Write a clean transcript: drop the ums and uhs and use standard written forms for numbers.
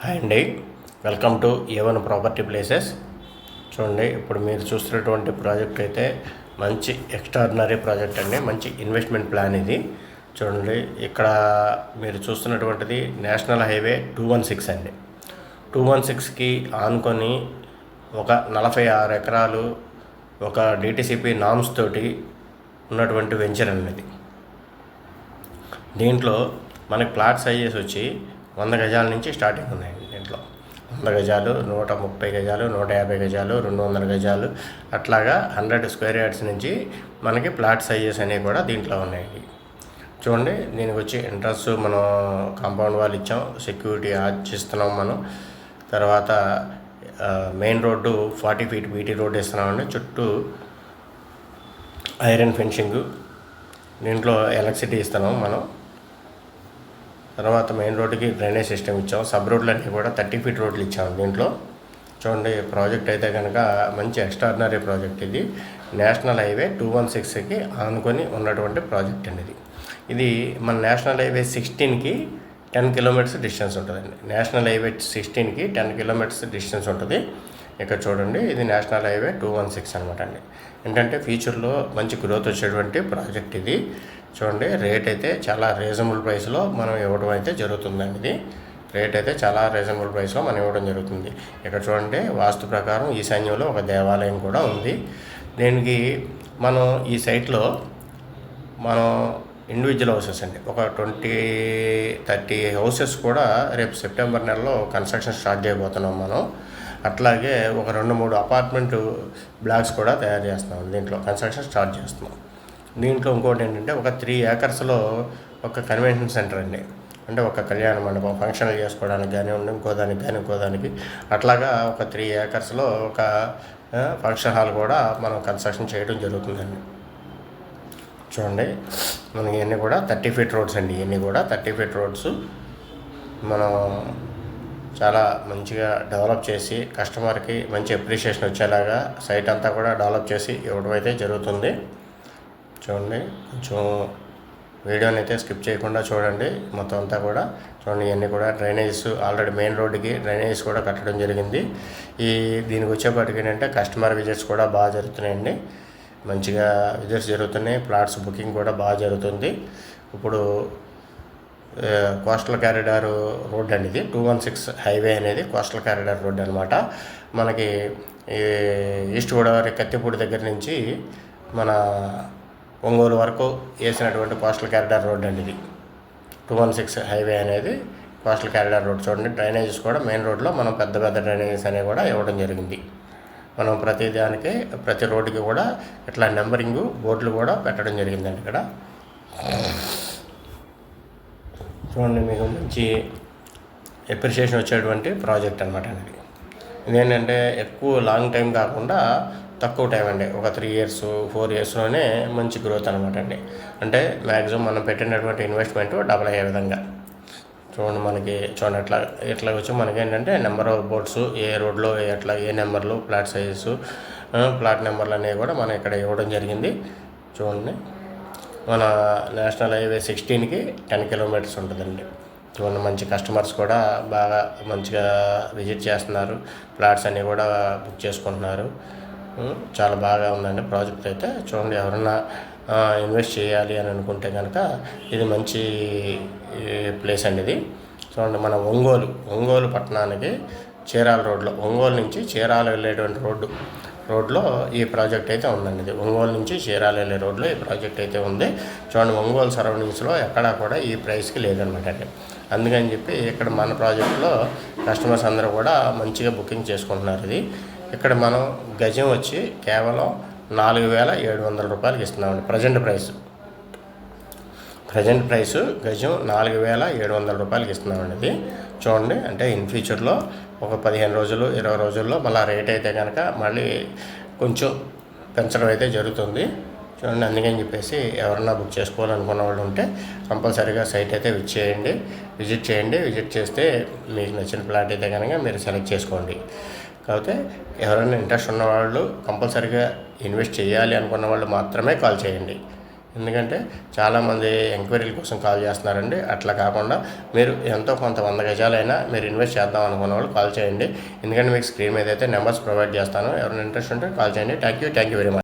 Hi అండి, welcome to ఏ1 property places. చూడండి, ఇప్పుడు మీరు చూస్తున్నటువంటి ప్రాజెక్ట్ అయితే మంచి ఎక్స్ట్రాడినరీ ప్రాజెక్ట్ అండి. మంచి ఇన్వెస్ట్మెంట్ ప్లాన్ ఇది. చూడండి, ఇక్కడ మీరు చూస్తున్నటువంటిది నేషనల్ హైవే 216 అండి. 216కి ఆనుకొని ఒక 46 ఎకరాలు ఒక డిటిసిపి నామ్స్ తోటి ఉన్నటువంటి వెంచర్ అనేది. దీంట్లో మనకి ప్లాట్ సైజెస్ వచ్చి 100 గజాల నుంచి స్టార్టింగ్ ఉన్నాయండి. దీంట్లో 100 గజాలు, 130 గజాలు, 150 గజాలు, 200 గజాలు, అట్లాగా 100 స్క్వేర్ యార్డ్స్ నుంచి మనకి ప్లాట్ సైజెస్ అనేవి కూడా దీంట్లో ఉన్నాయండి. చూడండి, దీనికి వచ్చి ఎంట్రన్స్ మనం కాంపౌండ్ వాల్ ఇచ్చాం, సెక్యూరిటీ ఆర్చ్ ఇస్తున్నాం మనం. తర్వాత main road 40 feet BT road ఇస్తున్నామండి. చుట్టూ ఐరన్ ఫెన్సింగ్, దీంట్లో ఎలక్ట్రిసిటీ ఇస్తున్నాం మనం. తర్వాత మెయిన్ రోడ్డుకి డ్రైనేజ్ సిస్టమ్ ఇచ్చాం. సబ్ రోడ్లన్నీ కూడా 30 ఫీట్ రోడ్లు ఇచ్చాము దీంట్లో. చూడండి, ప్రాజెక్ట్ అయితే కనుక మంచి ఎక్స్ట్రాడినరీ ప్రాజెక్ట్ ఇది. నేషనల్ హైవే 216కి ఆనుకొని ఉన్నటువంటి ప్రాజెక్ట్ అండి ఇది. మన నేషనల్ హైవే 16కి 10 కిలోమీటర్స్ డిస్టెన్స్ ఉంటుందండి. నేషనల్ హైవే 16కి 10 కిలోమీటర్స్ డిస్టెన్స్ ఉంటుంది. ఇక్కడ చూడండి, ఇది నేషనల్ హైవే 216 అనమాట అండి. ఏంటంటే ఫ్యూచర్లో మంచి గ్రోత్ వచ్చేటువంటి ప్రాజెక్ట్ ఇది. చూడండి, రేట్ అయితే చాలా రీజనబుల్ ప్రైస్లో మనం ఇవ్వడం అయితే జరుగుతుందండి. ఇది రేట్ అయితే చాలా రీజనబుల్ ప్రైస్లో మనం ఇవ్వడం జరుగుతుంది. ఇక్కడ చూడండి, వాస్తు ప్రకారం ఈశాన్యంలో ఒక దేవాలయం కూడా ఉంది. దీనికి మనం ఈ సైట్లో మనం ఇండివిజువల్ హౌసెస్ అండి, ఒక 20-30 హౌసెస్ కూడా రేపు సెప్టెంబర్ నెలలో కన్స్ట్రక్షన్ స్టార్ట్ చేయబోతున్నాం మనం. అట్లాగే ఒక 2-3 అపార్ట్మెంట్ బ్లాక్స్ కూడా తయారు చేస్తున్నాం. దీంట్లో కన్స్ట్రక్షన్ స్టార్ట్ చేస్తున్నాం. దీంట్లో ఇంకోటి ఏంటంటే ఒక 3 ఏకర్స్లో ఒక కన్వెన్షన్ సెంటర్ అండి. అంటే ఒక కళ్యాణ మండపం ఫంక్షన్లు చేసుకోవడానికి కానీ ఇంకోదానికి అట్లాగా ఒక 3 ఏకర్స్లో ఒక ఫంక్షన్ హాల్ కూడా మనం కన్స్ట్రక్షన్ చేయడం జరుగుతుందండి. చూడండి, మనకి ఇవన్నీ కూడా 30 ఫీట్ రోడ్స్ అండి. ఇవన్నీ కూడా 30 ఫీట్ రోడ్స్ మనం చాలా మంచిగా డెవలప్ చేసి కస్టమర్కి మంచి అప్రిషియేషన్ వచ్చేలాగా సైట్ అంతా కూడా డెవలప్ చేసి ఇవ్వడం అయితే జరుగుతుంది. చూడండి, కొంచెం వీడియోని అయితే స్కిప్ చేయకుండా చూడండి మొత్తం అంతా కూడా. చూడండి, ఇవన్నీ కూడా డ్రైనేజెస్ ఆల్రెడీ మెయిన్ రోడ్డుకి డ్రైనేజెస్ కూడా కట్టడం జరిగింది. దీనికి వచ్చేప్పటికి ఏంటంటే కస్టమర్ విజిట్స్ కూడా బాగా జరుగుతున్నాయండి. మంచిగా విజిట్స్ జరుగుతున్నాయి. ప్లాట్స్ బుకింగ్ కూడా బాగా జరుగుతుంది. ఇప్పుడు కోస్టల్ కారిడార్ రోడ్ అండి ఇది. 216 హైవే అనేది కోస్టల్ కారిడార్ రోడ్ అనమాట. మనకి ఈస్ట్ గోదావరి కత్తిపూడి దగ్గర నుంచి మన ఒంగోలు వరకు వేసినటువంటి కోస్టల్ కారిడార్ రోడ్ అండి ఇది. 216 హైవే అనేది కోస్టల్ కారిడార్ రోడ్. చూడండి, డ్రైనేజెస్ కూడా మెయిన్ రోడ్లో మనం పెద్ద డ్రైనేజెస్ అనేవి కూడా ఇవ్వడం జరిగింది. మనం ప్రతి రోడ్డుకి కూడా ఇట్లా నెంబరింగ్ బోర్డులు కూడా పెట్టడం జరిగిందండి ఇక్కడ. చూడండి, మీకు మంచి అప్రిషియేషన్ వచ్చేటువంటి ప్రాజెక్ట్ అనమాట అండి. ఇదేంటంటే ఎక్కువ లాంగ్ టైం కాకుండా తక్కువ టైం అండి. ఒక 3 ఇయర్స్ 4 ఇయర్స్లోనే మంచి గ్రోత్ అనమాట అండి. అంటే మ్యాక్సిమం మనం పెట్టినటువంటి ఇన్వెస్ట్మెంట్ డబల్ అయ్యే విధంగా. చూడండి, ఇట్లా వచ్చి మనకి ఏంటంటే నెంబర్ ఆఫ్ బోర్డ్స్, ఏ రోడ్లో ఏ నెంబర్లు, ప్లాట్ సైజెస్, ప్లాట్ నెంబర్లు అనేవి కూడా మనం ఇక్కడ ఇవ్వడం జరిగింది. చూడండి, మన నేషనల్ హైవే 16కి 10 కిలోమీటర్స్ ఉంటుందండి. చూడండి, మంచి కస్టమర్స్ కూడా బాగా మంచిగా విజిట్ చేస్తున్నారు. ప్లాట్స్ అన్నీ కూడా బుక్ చేసుకుంటున్నారు. చాలా బాగా ఉందండి ప్రాజెక్ట్ అయితే. చూడండి, ఎవరన్నా ఇన్వెస్ట్ చేయాలి అని అనుకుంటే కనుక ఇది మంచి ప్లేస్ అండి ఇది. చూడండి, మన ఒంగోలు పట్టణానికి చీరాల రోడ్లో, ఒంగోలు నుంచి చీరాల వెళ్ళేటువంటి రోడ్లో ఈ ప్రాజెక్ట్ అయితే ఉందండి. ఇది ఒంగోలు నుంచి చీరాల వెళ్ళే రోడ్లో ఈ ప్రాజెక్ట్ అయితే ఉంది. చూడండి, ఒంగోలు సరౌండింగ్స్లో ఎక్కడా కూడా ఈ ప్రైస్కి లేదనమాట అండి. అందుకని చెప్పి ఇక్కడ మన ప్రాజెక్ట్లో కస్టమర్స్ అందరూ కూడా మంచిగా బుకింగ్ చేసుకుంటున్నారు. ఇది ఇక్కడ మనం గజం వచ్చి కేవలం 4,700 రూపాయలకి ఇస్తున్నామండి. ప్రజెంట్ ప్రైస్ గజం 4,700 రూపాయలకి ఇస్తున్నామండి ఇది. చూడండి, అంటే ఇన్ ఫ్యూచర్లో ఒక 15 రోజులు 20 రోజుల్లో మళ్ళీ రేట్ అయితే కనుక మళ్ళీ కొంచెం పెంచడం అయితే జరుగుతుంది. చూడండి, అందుకని చెప్పేసి ఎవరన్నా బుక్ చేసుకోవాలనుకున్న వాళ్ళు ఉంటే కంపల్సరీగా సైట్ అయితే విజిట్ చేయండి. విజిట్ చేస్తే మీకు నచ్చిన ప్లాట్ అయితే కనుక మీరు సెలెక్ట్ చేసుకోండి. కాకపోతే ఎవరైనా ఇంట్రెస్ట్ ఉన్నవాళ్ళు కంపల్సరీగా ఇన్వెస్ట్ చేయాలి అనుకున్న వాళ్ళు మాత్రమే కాల్ చేయండి. ఎందుకంటే చాలామంది ఎంక్వైరీల కోసం కాల్ చేస్తున్నారండి. అట్లా కాకుండా మీరు ఎంతో కొంత 100 గజాలైనా మీరు ఇన్వెస్ట్ చేద్దాం అనుకున్న వాళ్ళు కాల్ చేయండి. ఎందుకంటే మీకు స్క్రీన్ మీద అయితే నెంబర్స్ ప్రొవైడ్ చేస్తాను. ఎవరైనా ఇంట్రెస్ట్ ఉంటే కాల్ చేయండి. Thank you very much.